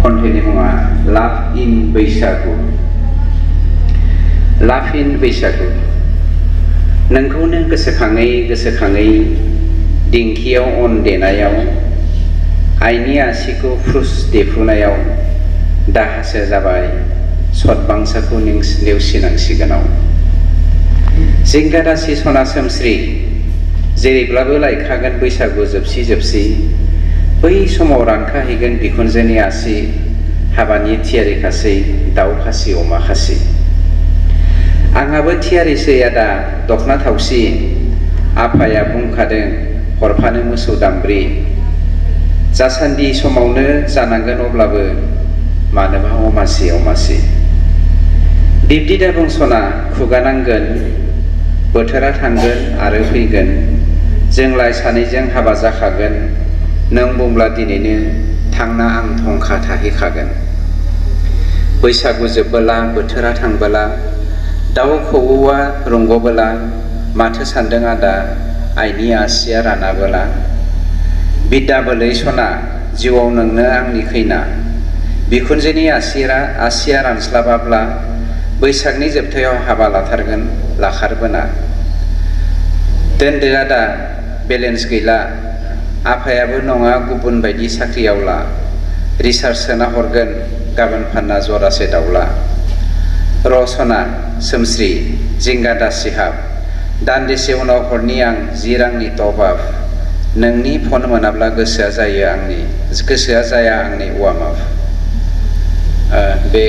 खन्थाइनि मुङा लाभ इन बैसागु। लाभ इन बैसागु। नोंखौनो गोसोखाङै गोसोखाङै दिंखियाव अन देनायाव आइनि आसिखौ फ्रुस देफ्रुनायाव दाहासो जाबाय सतबांसाखौ नेवसिनांसिगोनाव। जिंगादासि सना सोमस्रि जेरैब्लाबो लायखागोन बैसागु जोबसि जोबसि। बै समाव रानखाहैगोन बिखुनजोनि आसि, हाबानि थियारि खासै दाउ खासि अमा खासि। आंहाबो थियारिसै आदा दखना थावसि, आफाया बुंखादों हरफानो मोसौ दामब्रि। जासान्दि समावनो जानांगोन अब्लाबो मानोबा अमासि अमासि। बिब्दि दाबुं सना खुगा नांगोन, बोथोरा थांगोन आरो फैगोन। जोंलाय सानैजों हाबा जाखागोन, नों बुंब्ला दिनैनो थांना आं धंखा थाहैखागोन। बैसागु जोबबोला बोथोरा थांबोला दाउ खौवौआ रंगबोला माथो सान्दों आदा आइनि आसिया रानाबोला। बिद्दा बोलै सना जिउआव नोंनो आंनि खैना, बिखुनजोनि आसिया रानस्लाबाब्ला बैसागनि जोबथायाव हाबा लाथारगोन लाखारबोना। दोनदो आदा बेलेन्स गैला, आफायाबो नङा गुबुन बायदि साख्रियावला। रिसार्च सोना हरगोन गाबोन फानना जरासे दाउला। र' सना सोमस्रि जिंगा दासिहाब, दान्दिसे उनाव हरनि आं 10 रांनि टप आप। नोंनि फन मोनाब्ला गोसोआ जाया आंनि वार्म आप। बे